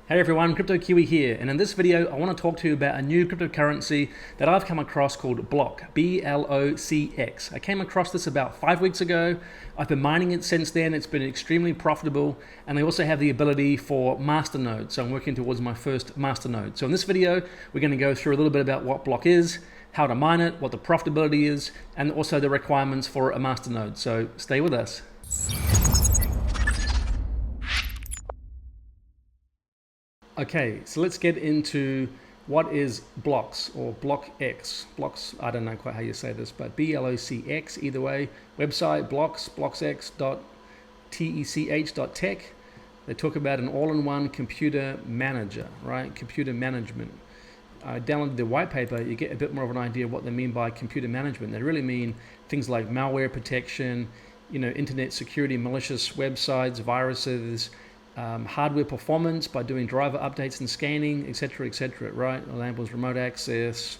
Hey everyone, Crypto Kiwi here, and in this video I want to talk to you about a new cryptocurrency that I've come across called BLOCK, B-L-O-C-X. I came across this about 5 weeks ago. I've been mining it since then. It's been extremely profitable, and they also have the ability for masternodes, so I'm working towards my first masternode. So in this video we're going to go through a little bit about what BLOCK is, how to mine it, what the profitability is, and also the requirements for a masternode. So stay with us. Okay, so let's get into what is blocks or BLOCX. Blocks, I don't know quite how you say this, but BLOCX either way. Website blocks, blockx.tech. They talk about an all-in-one computer manager, right? Computer management. I downloaded the white paper. You get a bit more of an idea of what they mean by computer management. They really mean things like malware protection, internet security, malicious websites, viruses, hardware performance by doing driver updates and scanning, etc., right? Enables remote access,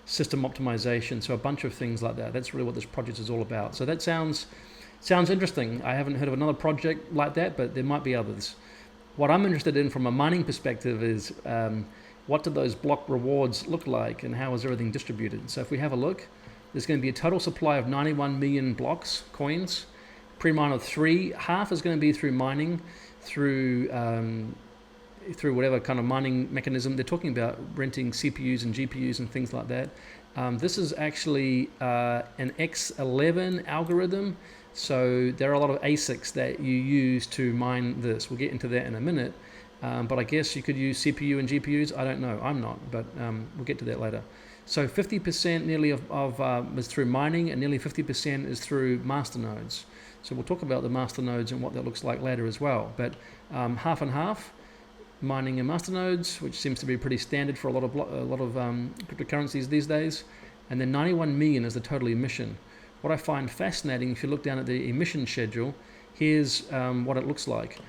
system optimization, so a bunch of things like that. That's really what this project is all about. So that sounds interesting. I haven't heard of another project like that, but there might be others. What I'm interested in from a mining perspective is what do those block rewards look like and how is everything distributed? So if we have a look, there's going to be a total supply of 91 million blocks, coins, pre-mine of 3. Half is going to be through mining, through whatever kind of mining mechanism. They're talking about renting CPUs and GPUs and things like that. This is actually an X11 algorithm, so there are a lot of ASICs that you use to mine this. We'll get into that in a minute, but I guess you could use CPU and GPUs. I don't know, I'm not, but we'll get to that later. So 50% nearly of is through mining, and nearly 50% is through masternodes. So we'll talk about the masternodes and what that looks like later as well. But half and half, mining and masternodes, which seems to be pretty standard for a lot of cryptocurrencies these days. And then 91 million is the total emission. What I find fascinating, if you look down at the emission schedule, here's what it looks like.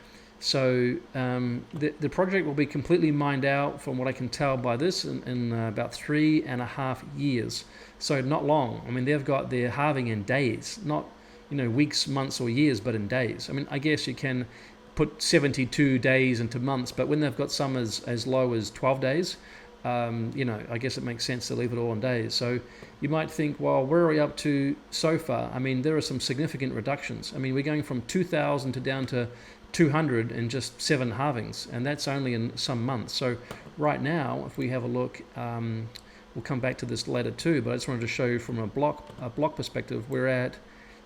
So the project will be completely mined out, from what I can tell by this, in about 3.5 years. So not long. I mean, they've got their halving in days, not weeks, months, or years, but in days. I mean, I guess you can put 72 days into months, but when they've got some as low as 12 days, I guess it makes sense to leave it all in days. So you might think, well, where are we up to so far? I mean, there are some significant reductions. I mean, we're going from 2,000 to down to 200 in just 7 halvings, and that's only in some months. So right now, if we have a look, we'll come back to this later too, but I just wanted to show you from a block perspective, we're at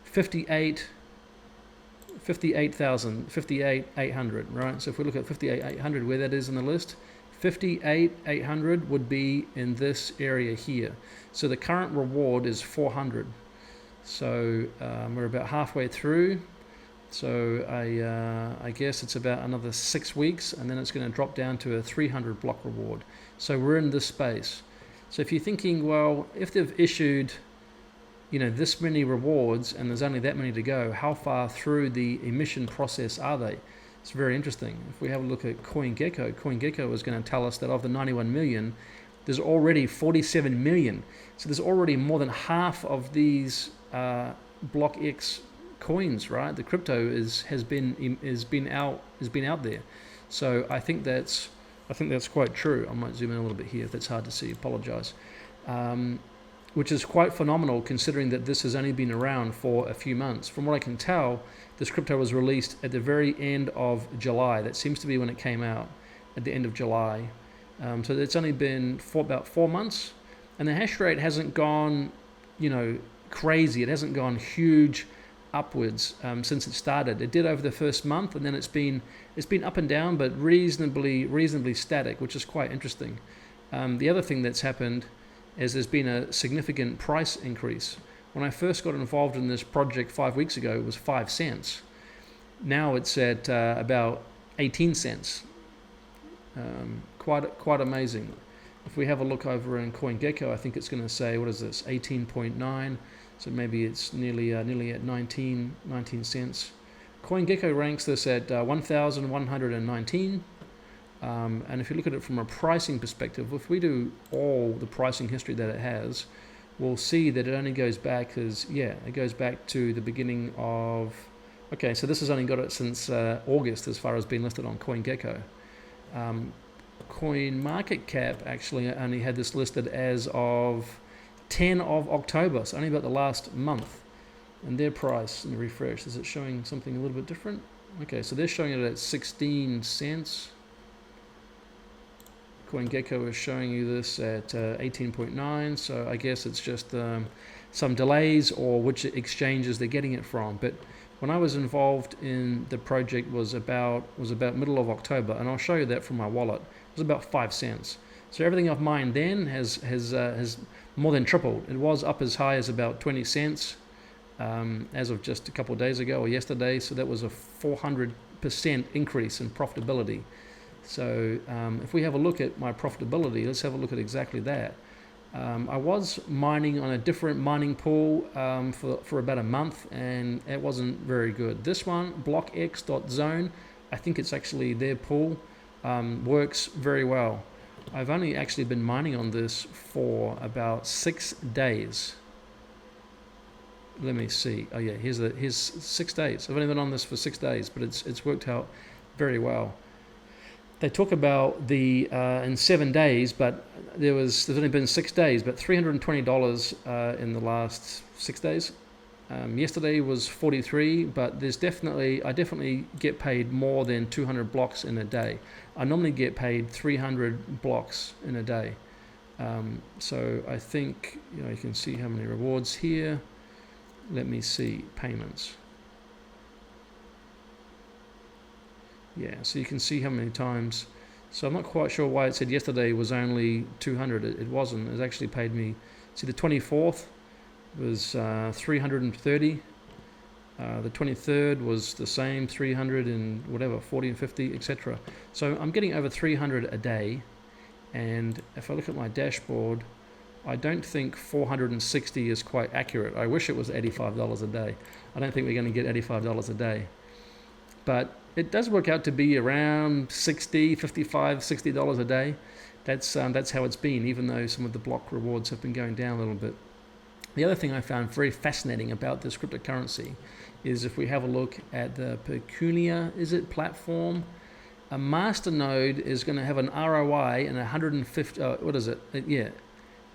58,800, right? So if we look at 58,800, where that is in the list, 58,800 would be in this area here. So the current reward is 400. So we're about halfway through. So I guess it's about another 6 weeks, and then it's going to drop down to a 300 block reward. So we're in this space. So if you're thinking, well, if they've issued this many rewards and there's only that many to go, how far through the emission process are they? It's very interesting. If we have a look at CoinGecko is going to tell us that of the 91 million, there's already 47 million. So there's already more than half of these BLOCX coins, right? The crypto has been out there. So I think that's quite true. I might zoom in a little bit here if that's hard to see. Apologize. Which is quite phenomenal considering that this has only been around for a few months. From what I can tell, this crypto was released at the very end of July. That seems to be when it came out, at the end of July. So it's only been for about 4 months, and the hash rate hasn't gone, crazy. It hasn't gone huge upwards since it started. It did over the first month, and then it's been up and down, but reasonably static, which is quite interesting. The other thing that's happened is there's been a significant price increase. When I first got involved in this project 5 weeks ago, it was 5 cents. Now it's at about 18 cents. Quite amazing. If we have a look over in CoinGecko, I think it's going to say, what is this, 18.9. So maybe it's nearly at 19 cents. CoinGecko ranks this at 1,119. And if you look at it from a pricing perspective, if we do all the pricing history that it has, we'll see that it only goes back it goes back to the beginning of, okay, so this has only got it since August as far as being listed on CoinGecko. Coin market cap actually only had this listed as of 10 of October, so only about the last month. And their price, let me refresh, is it showing something a little bit different? Okay, so they're showing it at 16 cents. CoinGecko is showing you this at 18.9, so I guess it's just some delays or which exchanges they're getting it from. But when I was involved in the project was about middle of October, and I'll show you that from my wallet. It was about 5 cents. So everything I've mined then has more than tripled. It was up as high as about 20 cents as of just a couple of days ago or yesterday. So that was a 400% increase in profitability. So if we have a look at my profitability, let's have a look at exactly that. I was mining on a different mining pool for about a month, and it wasn't very good. This one, BLOCX.zone, I think it's actually their pool, works very well. I've only actually been mining on this for about 6 days. Let me see. Oh yeah, here's 6 days. I've only been on this for 6 days, but it's worked out very well. They talk about the in 7 days, but there's only been 6 days, but $320 in the last 6 days. Yesterday was 43, but I definitely get paid more than 200 blocks in a day. I normally get paid 300 blocks in a day. So I think you can see how many rewards here. Let me see payments. Yeah, so you can see how many times. So I'm not quite sure why it said yesterday was only 200. It wasn't. It actually paid me. See, the 24th was 330. The 23rd was the same, 300 and whatever, 40 and 50, etc. So I'm getting over 300 a day. And if I look at my dashboard, I don't think 460 is quite accurate. I wish it was $85 a day. I don't think we're going to get $85 a day. But it does work out to be around $55, $60 a day. That's how it's been, even though some of the block rewards have been going down a little bit. The other thing I found very fascinating about this cryptocurrency is if we have a look at the Pecunia, platform, a masternode is going to have an ROI and 150. What is it?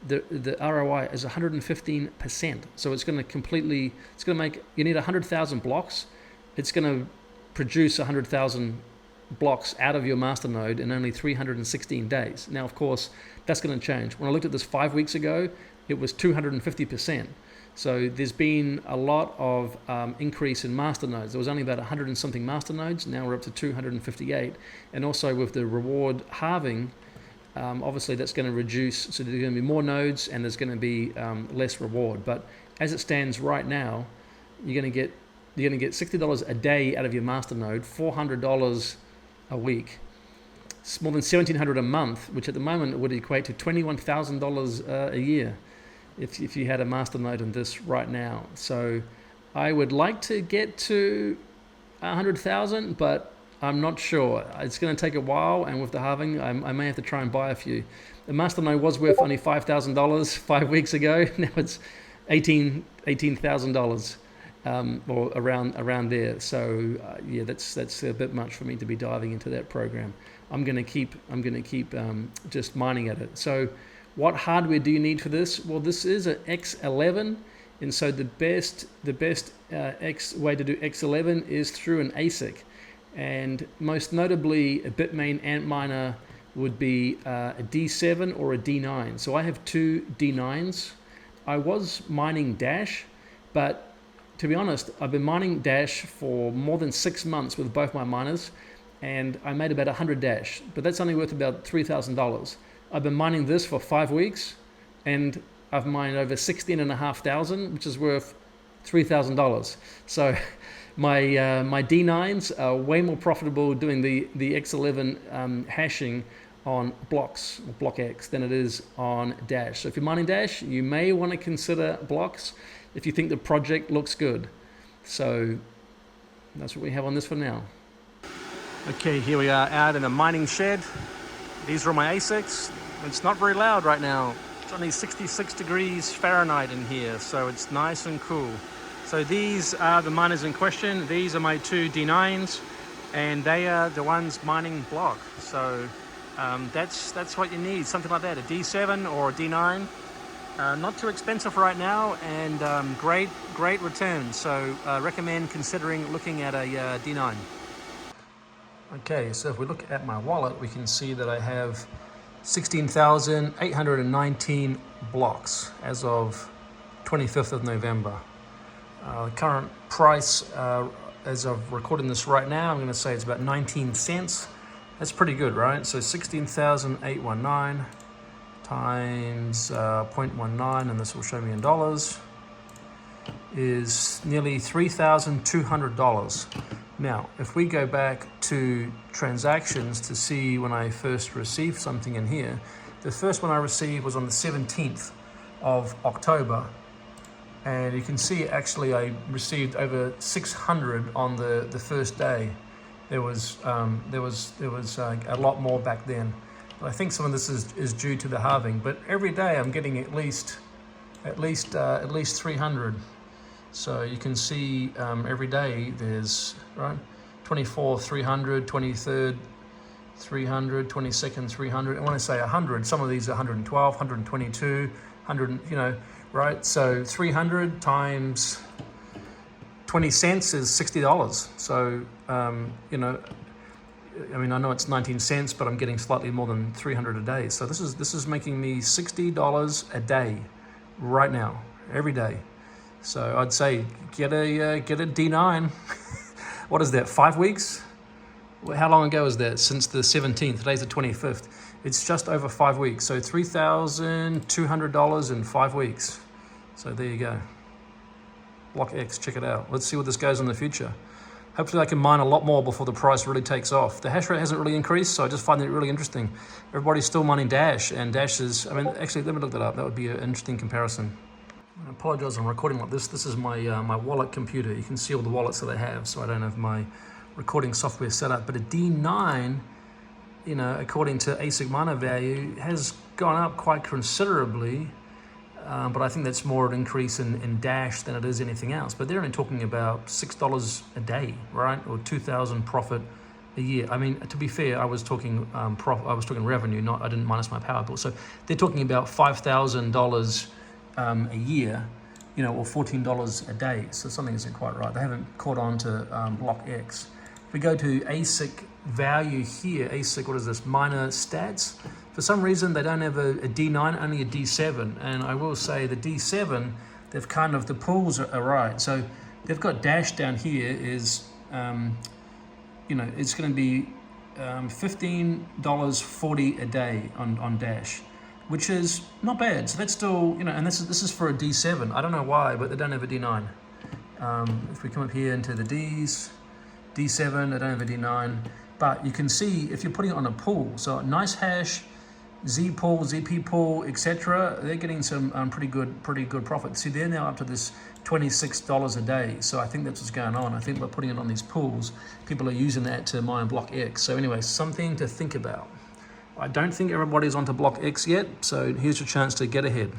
The ROI is 115%. So it's going to make. You need 100,000 blocks. It's going to produce 100,000 blocks out of your masternode in only 316 days. Now, of course, that's going to change. When I looked at this 5 weeks ago, it was 250%. So there's been a lot of increase in masternodes. There was only about 100 and something masternodes. Now we're up to 258. And also with the reward halving, obviously that's going to reduce. So there's going to be more nodes and there's going to be less reward. But as it stands right now, you're going to get $60 a day out of your masternode, $400 a week. It's more than $1,700 a month, which at the moment would equate to $21,000 a year if you had a masternode in this right now. So I would like to get to 100,000, but I'm not sure. It's going to take a while, and with the halving, I may have to try and buy a few. The masternode was worth only $5,000 5 weeks ago. Now it's $18,000. Or around there. So yeah, that's a bit much for me to be diving into that program. I'm gonna keep just mining at it. So what hardware do you need for this? Well, this is an X11, and so the best way to do X11 is through an ASIC, and most notably a Bitmain Antminer would be a D7 or a D9. So I have 2 D9s. I was mining Dash, but to be honest, I've been mining Dash for more than 6 months with both my miners, and I made about 100 Dash, but that's only worth about $3,000. I've been mining this for 5 weeks, and I've mined over 16,500, which is worth $3,000. So my D9s are way more profitable doing the X11 hashing on blocks or BLOCX than it is on Dash. So if you're mining Dash, you may want to consider blocks if you think the project looks good. So that's what we have on this for now. Okay, here we are out in a mining shed. These are my ASICs. It's not very loud right now. It's only 66 degrees Fahrenheit in here, so it's nice and cool. So these are the miners in question. These are my 2 D9s. and they are the ones mining block. So that's what you need, something like that, a D7 or a D9. Not too expensive right now, and great return. So recommend considering looking at a D9. Okay, so if we look at my wallet, we can see that I have 16,819 blocks as of 25th of November. The current price, as of recording this right now, I'm going to say it's about 19 cents. That's pretty good, right? So 16,819 times 0.19, and this will show me in dollars, is nearly $3,200. Now, if we go back to transactions to see when I first received something in here, the first one I received was on the 17th of October. And you can see actually I received over 600 on the first day. There was a lot more back then. But I think some of this is due to the halving. But every day I'm getting at least 300. So you can see every day there's, right, 24th 300, 23rd 300, 22nd 300. And when I say 100, some of these are 112, 122, 100, you know, right? So 300 times 20 cents is $60. So, you know, I mean, I know it's 19 cents, but I'm getting slightly more than 300 a day. So this is making me $60 a day right now, every day. So I'd say get a D9. What is that, 5 weeks? How long ago is that? Since the 17th, today's the 25th. It's just over 5 weeks. So $3,200 in 5 weeks. So there you go. BLOCX, check it out. Let's see what this goes in the future. Hopefully I can mine a lot more before the price really takes off. The hash rate hasn't really increased, so I just find it really interesting. Everybody's still mining Dash, and Dash is, I mean, actually, let me look that up. That would be an interesting comparison. I apologize, I'm recording like this. This is my my wallet computer. You can see all the wallets that I have, so I don't have my recording software set up. But a D9, you know, according to ASIC miner value, has gone up quite considerably. But I think that's more an increase in Dash than it is anything else. But they're only talking about $6 a day, right? Or 2,000 profit a year. I mean, to be fair, I was talking revenue, I didn't minus my power bill. So they're talking about $5,000 a year, you know, or $14 a day. So something isn't quite right. They haven't caught on to BLOCX. If we go to ASIC value here, ASIC, what is this? Miner stats. For some reason, they don't have a D9, only a D7. And I will say the D7, they've kind of, the pools are right. So they've got Dash down here is, you know, it's going to be $15.40 a day on Dash, which is not bad. So that's still, you know, and this is for a D7. I don't know why, but they don't have a D9. If we come up here into the Ds, D7, they don't have a D9. But you can see if you're putting it on a pool, so nice hash, Z pool, ZP pool, etc., they're getting some pretty good profit. See, they're now up to this $26 a day. So I think that's what's going on. I think by putting it on these pools, people are using that to mine BLOCX. So anyway, something to think about. I don't think everybody's onto BLOCX yet, so here's your chance to get ahead.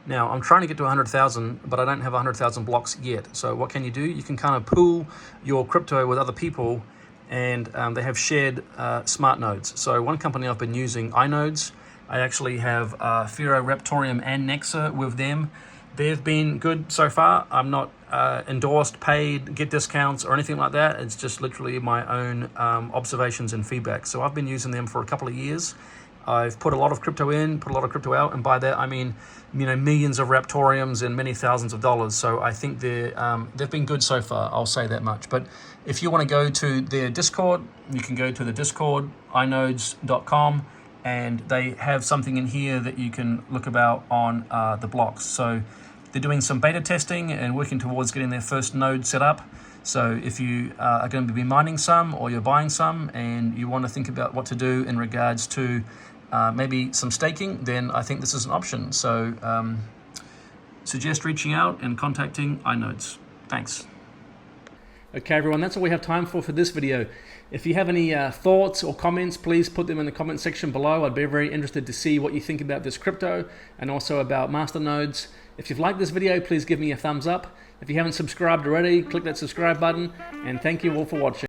Now, I'm trying to get to 100,000, but I don't have 100,000 blocks yet. So what can you do? You can kind of pool your crypto with other people, and they have shared Smartnodes. So one company I've been using, iNodez, I actually have Fero, Raptorium, and Nexa with them. They've been good so far. I'm not endorsed, paid, get discounts, or anything like that. It's just literally my own observations and feedback. So I've been using them for a couple of years. I've put a lot of crypto in, put a lot of crypto out, and by that I mean, you know, millions of Raptoriums and many thousands of dollars. So I think they've been good so far. I'll say that much. But if you want to go to their Discord, you can go to the Discord, iNodez.com, and they have something in here that you can look about on the blocks. So they're doing some beta testing and working towards getting their first node set up. So if you are going to be mining some, or you're buying some, and you want to think about what to do in regards to maybe some staking, then I think this is an option. So suggest reaching out and contacting iNodez. Thanks. Okay, everyone, that's all we have time for this video. If you have any thoughts or comments, please put them in the comment section below. I'd be very interested to see what you think about this crypto and also about masternodes. If you've liked this video, please give me a thumbs up. If you haven't subscribed already, click that subscribe button, and thank you all for watching.